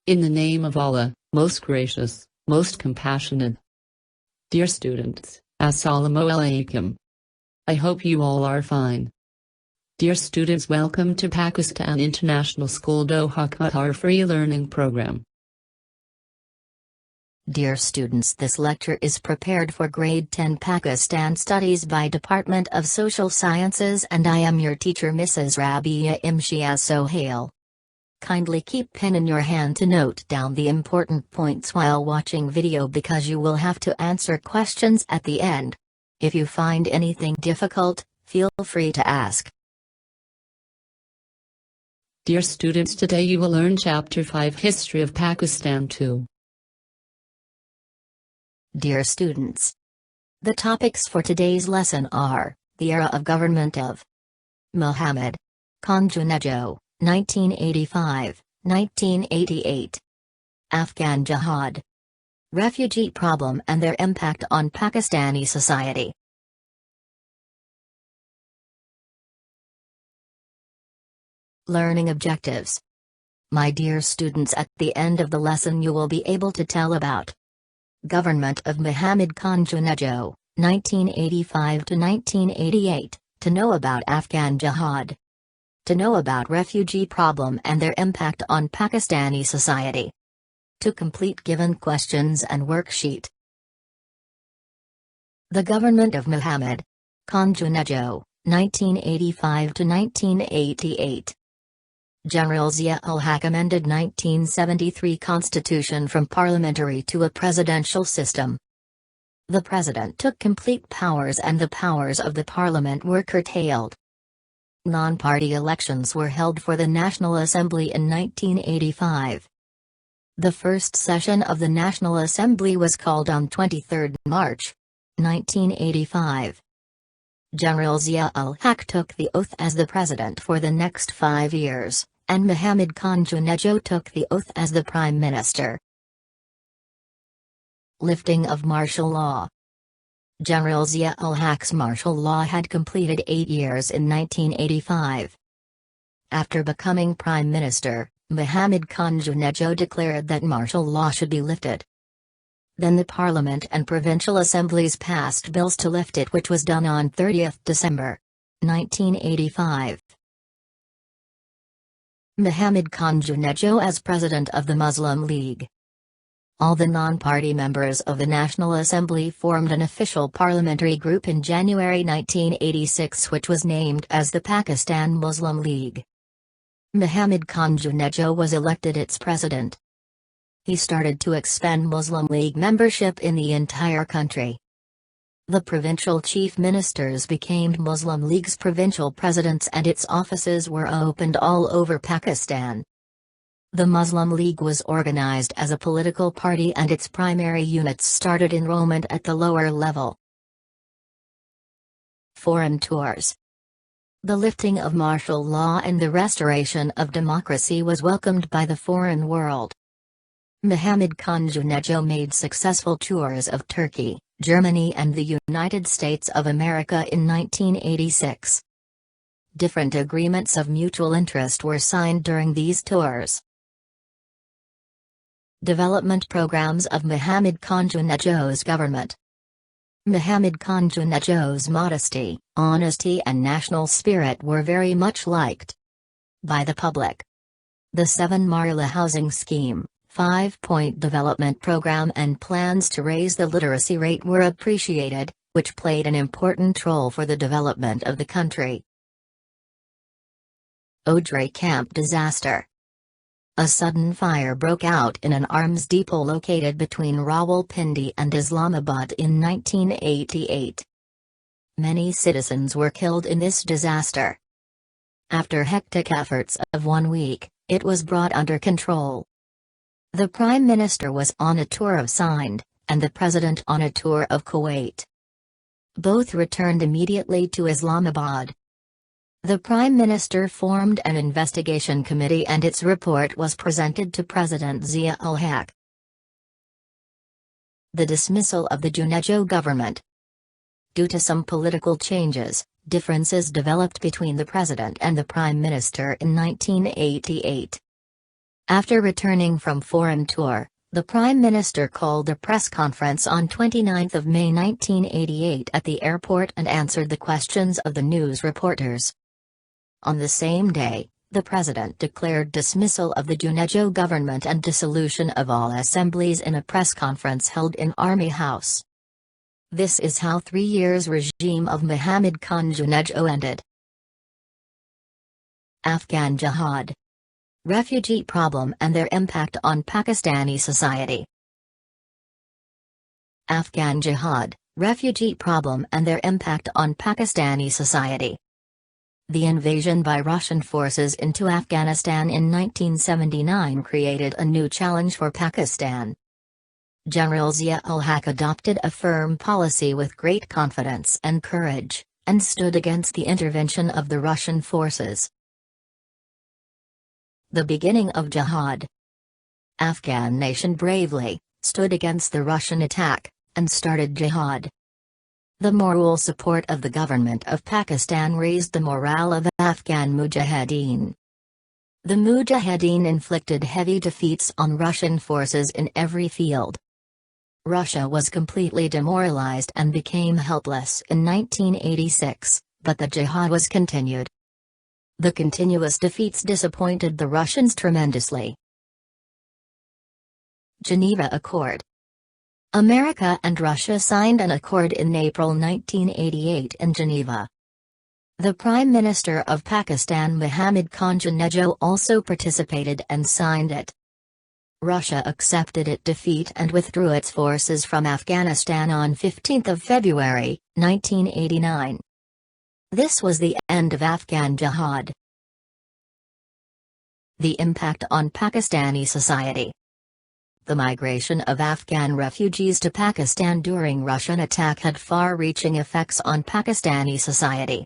In the name of Allah, most gracious, most compassionate. Dear students, Assalamu alaikum. I hope you all are fine. Dear students, welcome to Pakistan International School Doha Qatar Free Learning Program. Dear students, this lecture is prepared for Grade 10 Pakistan Studies by Department of Social Sciences, and I am your teacher, Mrs. Rabia Imtiaz Sohail. Kindly keep pen in your hand to note down the important points while watching video, because you will have to answer questions at the end. If you find anything difficult, feel free to ask. Dear students, today you will learn Chapter 5 History of Pakistan 2. Dear students, the topics for today's lesson are the era of government of Mohammed Khan Junejo, 1985-1988. Afghan Jihad. Refugee problem and their impact on Pakistani society. Learning objectives. My dear students, at the end of the lesson you will be able to tell about government of Mohammed Khan Junejo, 1985-1988, to know about Afghan Jihad, to know about refugee problem and their impact on Pakistani society. To complete given questions and worksheet. The government of Mohammed Khan Junejo, 1985-1988. General Zia-ul-Haq amended 1973 Constitution from parliamentary to a presidential system. The president took complete powers and the powers of the parliament were curtailed. Non-party elections were held for the National Assembly in 1985. The first session of the National Assembly was called on 23 March 1985. General Zia-ul-Haq took the oath as the president for the next 5 years, and Mohammed Khan Junejo took the oath as the prime minister. Lifting of martial law. General Zia-ul-Haq's martial law had completed 8 years in 1985. After becoming prime minister, Mohammed Khan Junejo declared that martial law should be lifted. Then the parliament and provincial assemblies passed bills to lift it, which was done on 30th December 1985. Mohammed Khan Junejo as president of the Muslim League. All the non-party members of the National Assembly formed an official parliamentary group in January 1986, which was named as the Pakistan Muslim League. Mohammed Khan Junejo was elected its president. He started to expand Muslim League membership in the entire country. The provincial chief ministers became Muslim League's provincial presidents and its offices were opened all over Pakistan. The Muslim League was organized as a political party and its primary units started enrollment at the lower level. Foreign tours. The lifting of martial law and the restoration of democracy was welcomed by the foreign world. Mohammed Khan Junejo made successful tours of Turkey, Germany and the United States of America in 1986. Different agreements of mutual interest were signed during these tours. Development programs of Mohammed Khan Junejo's government. Mohammed Khan Junejo's modesty, honesty and national spirit were very much liked by the public. The 7 Marla housing scheme, 5-point development program and plans to raise the literacy rate were appreciated, which played an important role for the development of the country. OJHRI Camp Disaster. A sudden fire broke out in an arms depot located between Rawalpindi and Islamabad in 1988. Many citizens were killed in this disaster. After hectic efforts of 1 week, it was brought under control. The Prime Minister was on a tour of Sindh, and the President on a tour of Kuwait. Both returned immediately to Islamabad. The Prime Minister formed an investigation committee and its report was presented to President Zia-ul-Haq. The dismissal of the Junejo government. Due to some political changes, differences developed between the President and the Prime Minister in 1988. After returning from foreign tour, the Prime Minister called a press conference on 29 May 1988 at the airport and answered the questions of the news reporters. On the same day, the President declared dismissal of the Junejo government and dissolution of all assemblies in a press conference held in Army House. This is how 3 years regime of M.Khan Junejo ended. Afghan Jihad. Refugee problem and their impact on Pakistani society. Afghan Jihad, refugee problem and their impact on Pakistani society. The invasion by Russian forces into Afghanistan in 1979 created a new challenge for Pakistan. General Zia-ul-Haq adopted a firm policy with great confidence and courage, and stood against the intervention of the Russian forces. The beginning of jihad. Afghan nation bravely stood against the Russian attack, and started jihad. The moral support of the government of Pakistan raised the morale of Afghan mujahideen. The mujahideen inflicted heavy defeats on Russian forces in every field. Russia was completely demoralized and became helpless in 1986, but the jihad was continued. The continuous defeats disappointed the Russians tremendously. Geneva Accord. America and Russia signed an accord in April 1988 in Geneva. The Prime Minister of Pakistan M.Khan Junejo also participated and signed it. Russia accepted its defeat and withdrew its forces from Afghanistan on 15 February, 1989. This was the end of Afghan Jihad. The impact on Pakistani society. The migration of Afghan refugees to Pakistan during Russian attack had far-reaching effects on Pakistani society.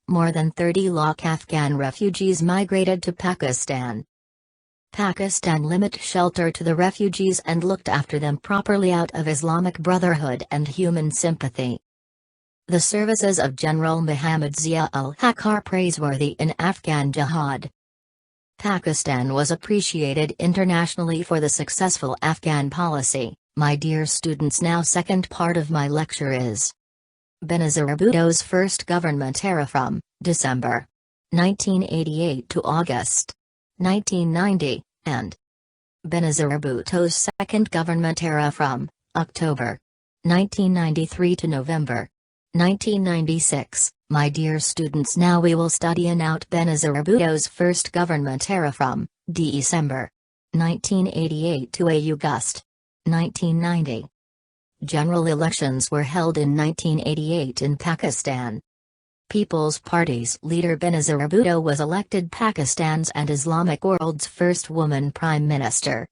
More than 30 lakh Afghan refugees migrated to Pakistan. Pakistan limited shelter to the refugees and looked after them properly out of Islamic Brotherhood and human sympathy. The services of General Muhammad Zia-ul-Haq are praiseworthy in Afghan Jihad. Pakistan was appreciated internationally for the successful Afghan policy. My dear students, now second part of my lecture is Benazir Bhutto's first government era from December 1988 to August 1990, and Benazir Bhutto's second government era from October 1993 to November 1996. My dear students, now we will study out Benazir Bhutto's first government era from December 1988 to August 1990. General elections were held in 1988 in Pakistan. People's Party's leader Benazir Bhutto was elected Pakistan's and Islamic world's first woman prime minister.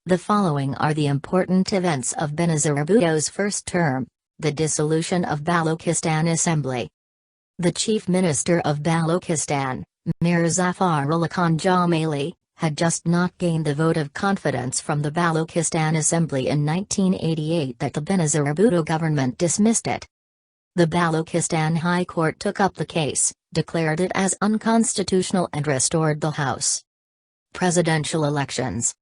The following are the important events of Benazir Bhutto's first term: the dissolution of Balochistan Assembly. The Chief Minister of Balochistan, Mir Zafar Ullah Khan Jamali, had just not gained the vote of confidence from the Balochistan Assembly in 1988 that the Benazir Bhutto government dismissed it. The Balochistan High Court took up the case, declared it as unconstitutional and restored the House. Presidential elections.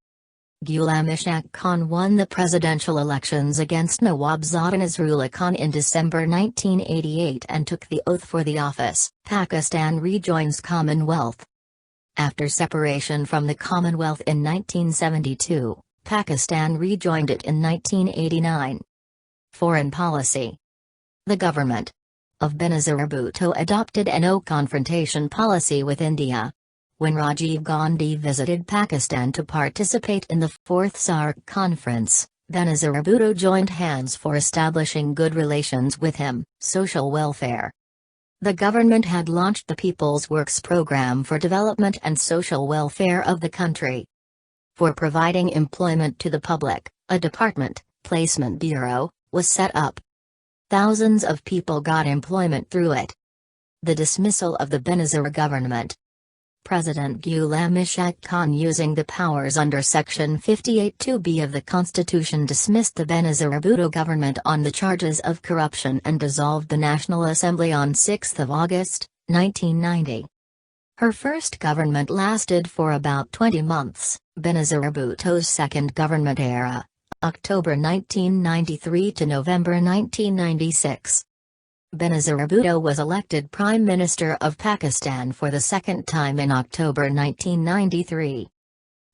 Ghulam Ishaq Khan won the presidential elections against Nawab Zada Nazrullah Khan in December 1988 and took the oath for the office. Pakistan rejoins Commonwealth. After separation from the Commonwealth in 1972, Pakistan rejoined it in 1989. Foreign policy. The government of Benazir Bhutto adopted a no-confrontation policy with India. When Rajiv Gandhi visited Pakistan to participate in the 4th SAARC conference, Benazir Bhutto joined hands for establishing good relations with him. Social welfare. The government had launched the People's Works Program for development and social welfare of the country. For providing employment to the public, a department, Placement Bureau, was set up. Thousands of people got employment through it. The dismissal of the Benazir government. President Ghulam Ishaq Khan, using the powers under Section 58(2)(b) of the Constitution, dismissed the Benazir Bhutto government on the charges of corruption and dissolved the National Assembly on 6 August, 1990. Her first government lasted for about 20 months. Benazir Bhutto's second government era, October 1993 to November 1996. Benazir Bhutto was elected Prime Minister of Pakistan for the second time in October 1993.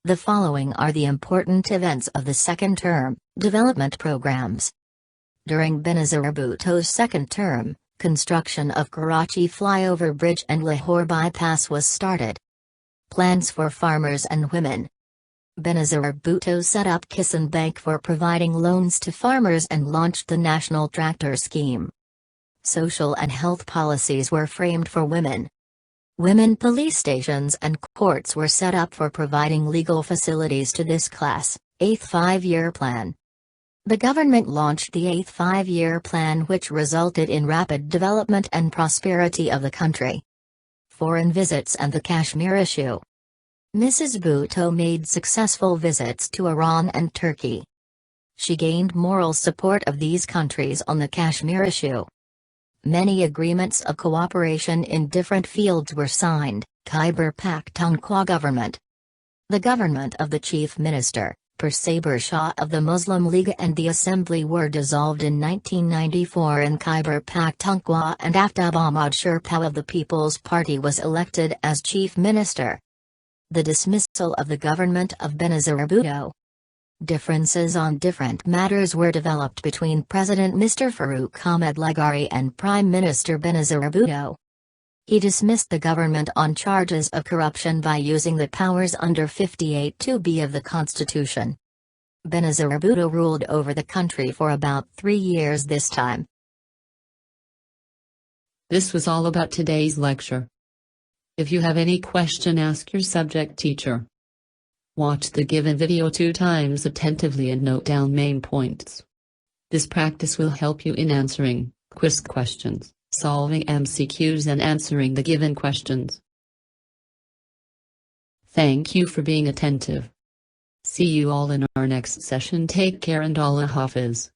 The following are the important events of the second term, development programs. During Benazir Bhutto's second term, construction of Karachi Flyover Bridge and Lahore bypass was started. Plans for farmers and women. Benazir Bhutto set up Kisan Bank for providing loans to farmers and launched the National Tractor Scheme. Social and health policies were framed for women. Women police stations and courts were set up for providing legal facilities to this class. 8th Five-Year Plan. The government launched the 8th Five-Year Plan, which resulted in rapid development and prosperity of the country. Foreign visits and the Kashmir issue. Mrs. Bhutto made successful visits to Iran and Turkey. She gained moral support of these countries on the Kashmir issue. Many agreements of cooperation in different fields were signed. Khyber Pakhtunkhwa government. The government of the Chief Minister, Persaber Shah of the Muslim League and the Assembly were dissolved in 1994 in Khyber Pakhtunkhwa, and Aftab Ahmad Sherpa of the People's Party was elected as Chief Minister. The dismissal of the government of Benazir Bhutto. Differences on different matters were developed between President Mr. Farooq Ahmed Laghari and Prime Minister Benazir Bhutto. He dismissed the government on charges of corruption by using the powers under 58(2)(b) of the Constitution. Benazir Bhutto ruled over the country for about 3 years this time. This was all about today's lecture. If you have any question, ask your subject teacher. Watch the given video 2 times attentively and note down main points. This practice will help you in answering quiz questions, solving MCQs and answering the given questions. Thank you for being attentive. See you all in our next session. Take care and Allah Hafiz.